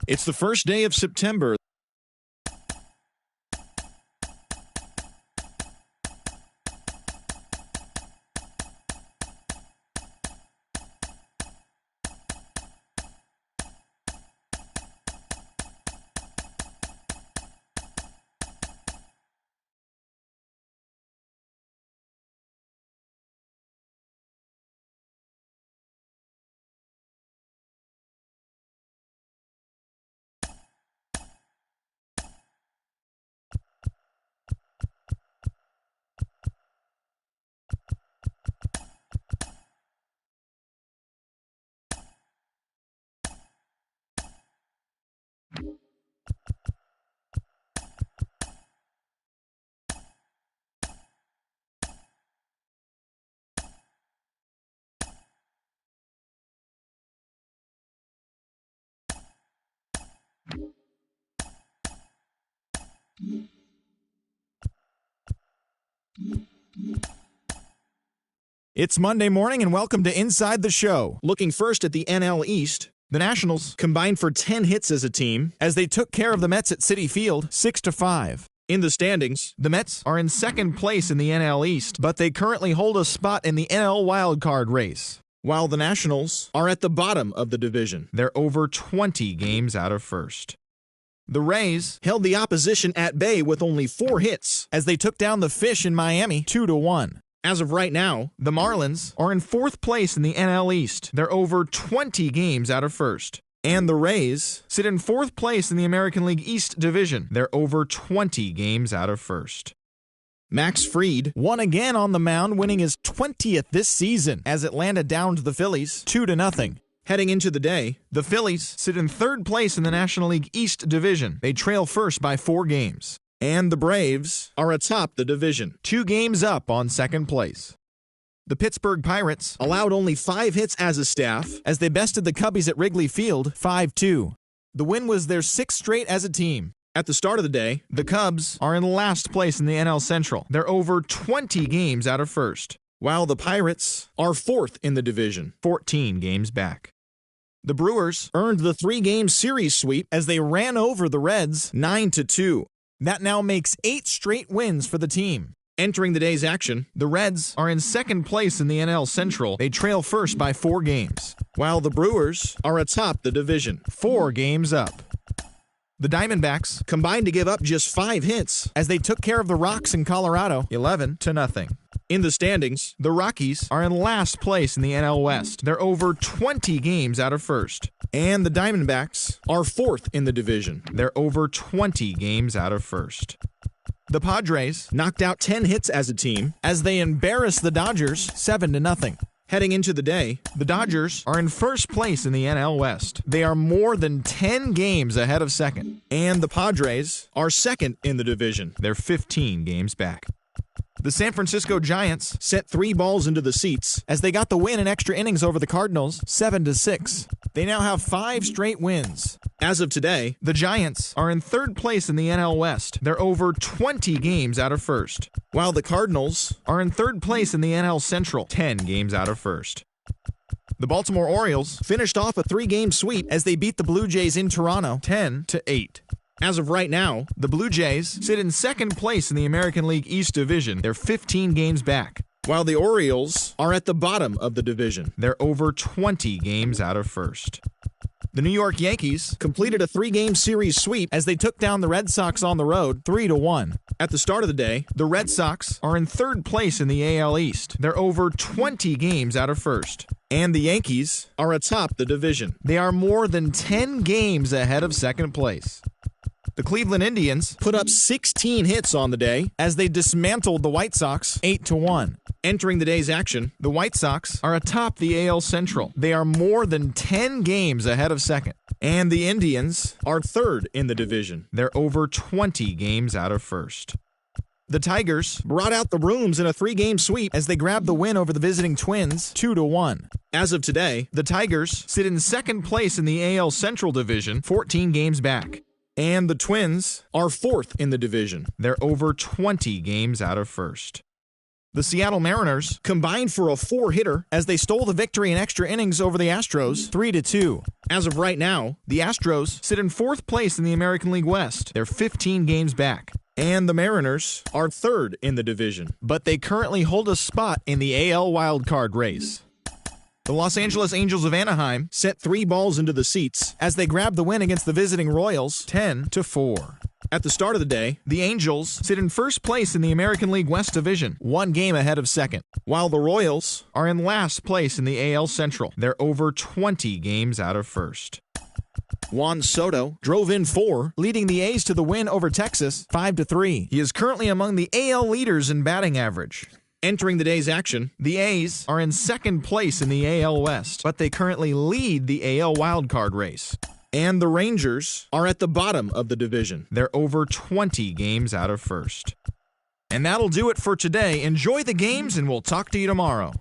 It's the first day of September. It's Monday morning and welcome to Inside the Show. Looking first at the NL East, the Nationals combined for 10 hits as a team as they took care of the Mets at Citi Field 6-5. In the standings, the Mets are in second place in the NL East, but they currently hold a spot in the NL wildcard race, while the Nationals are at the bottom of the division. They're over 20 games out of first. The Rays held the opposition at bay with only 4 hits as they took down the Fish in Miami 2-1. As of right now, the Marlins are in 4th place in the NL East. They're over 20 games out of first. And the Rays sit in 4th place in the American League East Division. They're over 20 games out of first. Max Fried won again on the mound, winning his 20th this season as Atlanta downed the Phillies 2-0. Heading into the day, the Phillies sit in 3rd place in the National League East Division. They trail first by 4 games. And the Braves are atop the division, 2 games up on 2nd place. The Pittsburgh Pirates allowed only 5 hits as a staff as they bested the Cubbies at Wrigley Field 5-2. The win was their 6th straight as a team. At the start of the day, the Cubs are in last place in the NL Central. They're over 20 games out of first, while the Pirates are 4th in the division, 14 games back. The Brewers earned the 3-game series sweep as they ran over the Reds 9-2. That now makes 8 straight wins for the team. Entering the day's action, the Reds are in 2nd place in the NL Central. They trail first by 4 games, while the Brewers are atop the division, 4 games up. The Diamondbacks combined to give up just 5 hits as they took care of the Rocks in Colorado 11-0. In the standings, the Rockies are in last place in the NL West. They're over 20 games out of first. And the Diamondbacks are 4th in the division. They're over 20 games out of first. The Padres knocked out 10 hits as a team as they embarrassed the Dodgers 7-0. Heading into the day, the Dodgers are in 1st place in the NL West. They are more than 10 games ahead of 2nd. And the Padres are 2nd in the division. They're 15 games back. The San Francisco Giants sent 3 balls into the seats as they got the win in extra innings over the Cardinals 7-6. They now have 5 straight wins. As of today, the Giants are in 3rd place in the NL West. They're over 20 games out of first, while the Cardinals are in 3rd place in the NL Central, 10 games out of first. The Baltimore Orioles finished off a 3-game sweep as they beat the Blue Jays in Toronto 10-8. As of right now, the Blue Jays sit in 2nd place in the American League East Division. They're 15 games back, while the Orioles are at the bottom of the division. They're over 20 games out of first. The New York Yankees completed a 3-game series sweep as they took down the Red Sox on the road 3-1. At the start of the day, the Red Sox are in 3rd place in the AL East. They're over 20 games out of first. And the Yankees are atop the division. They are more than 10 games ahead of 2nd place. The Cleveland Indians put up 16 hits on the day as they dismantled the White Sox 8-1. Entering the day's action, the White Sox are atop the AL Central. They are more than 10 games ahead of 2nd. And the Indians are third in the division. They're over 20 games out of first. The Tigers brought out the brooms in a 3-game sweep as they grabbed the win over the visiting Twins 2-1. As of today, the Tigers sit in second place in the AL Central Division, 14 games back. And the Twins are fourth in the division. They're over 20 games out of first. The Seattle Mariners combined for a 4-hitter as they stole the victory in extra innings over the Astros 3-2. As of right now, the Astros sit in fourth place in the American League West. They're 15 games back. And the Mariners are third in the division, but they currently hold a spot in the AL wildcard race. The Los Angeles Angels of Anaheim sent 3 balls into the seats as they grabbed the win against the visiting Royals 10-4. At the start of the day, the Angels sit in first place in the American League West Division, 1 game ahead of second, while the Royals are in last place in the AL Central. They're over 20 games out of first. Juan Soto drove in 4, leading the A's to the win over Texas 5-3. He is currently among the AL leaders in batting average. Entering the day's action, the A's are in second place in the AL West, but they currently lead the AL wildcard race. And the Rangers are at the bottom of the division. They're over 20 games out of first. And that'll do it for today. Enjoy the games, and we'll talk to you tomorrow.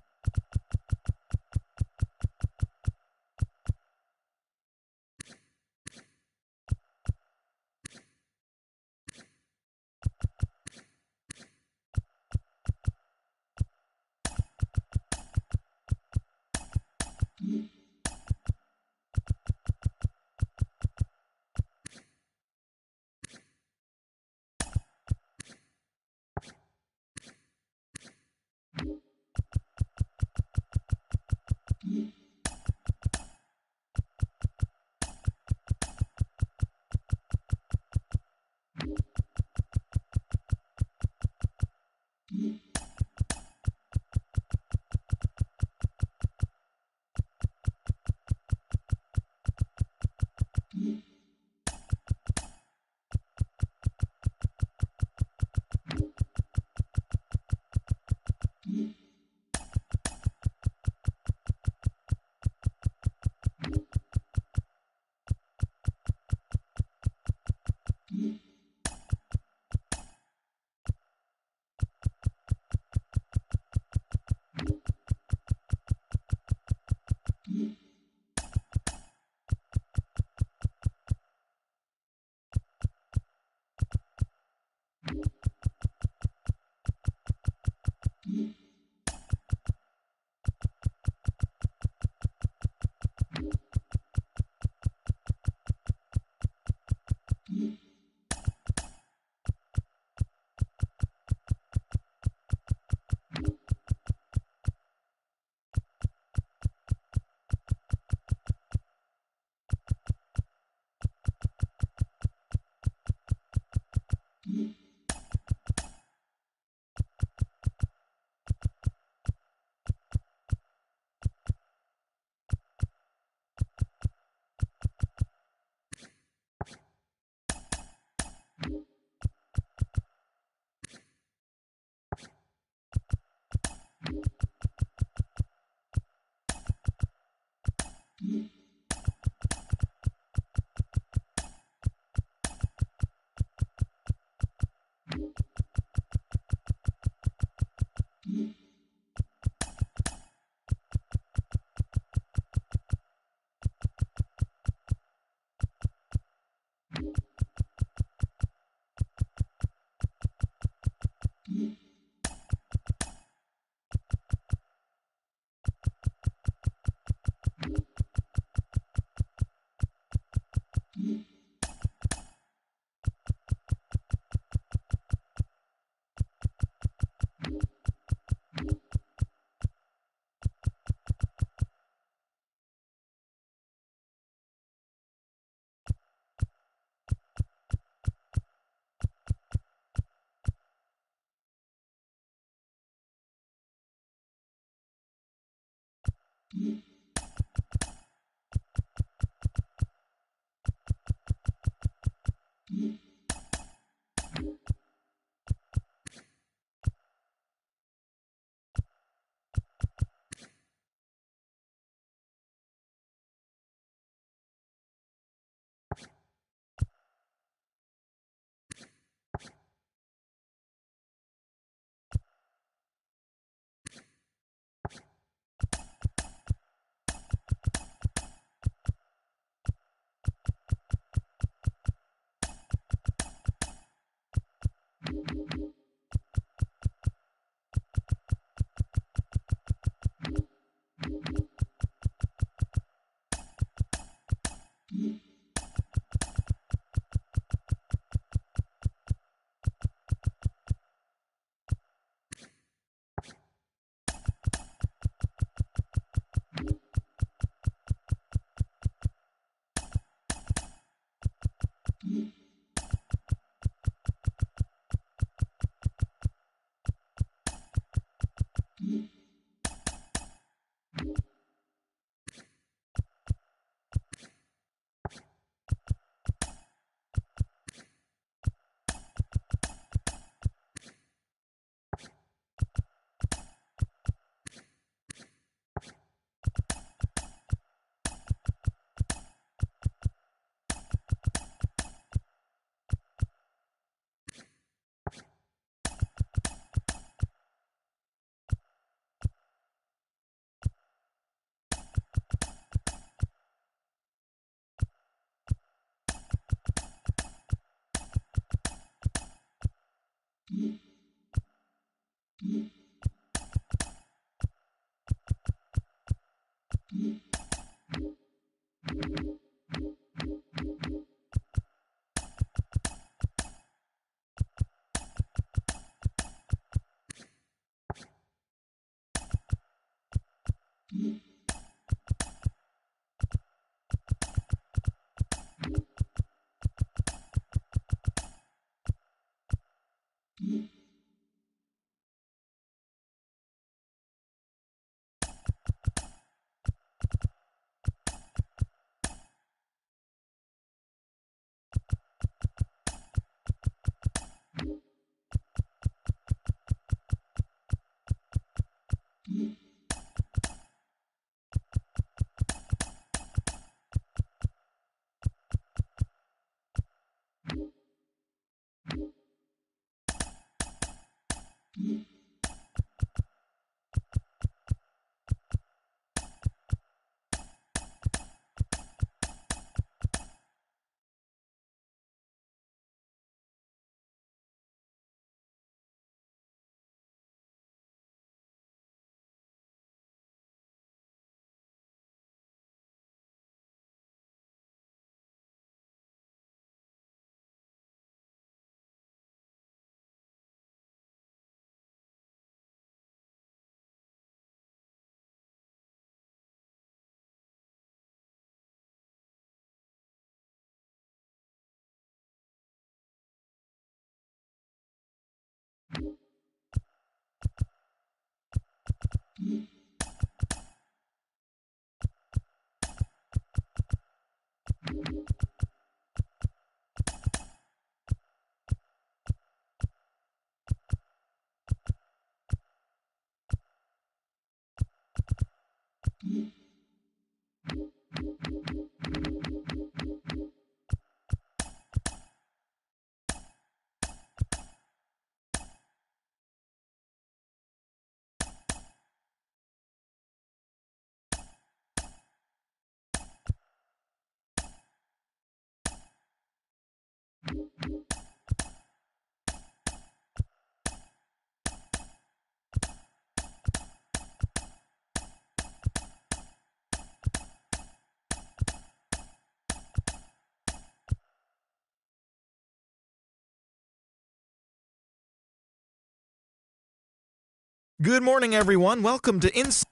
Good morning, everyone. Welcome to Inside.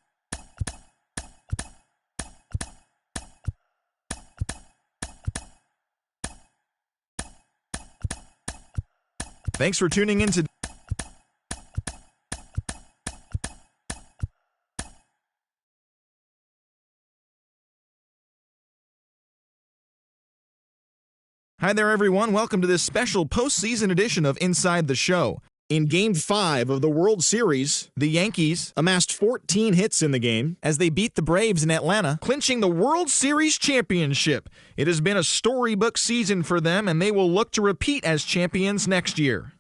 Thanks for tuning in to. Hi there, everyone. Welcome to this special postseason edition of Inside the Show. In Game 5 of the World Series, the Yankees amassed 14 hits in the game as they beat the Braves in Atlanta, clinching the World Series championship. It has been a storybook season for them, and they will look to repeat as champions next year.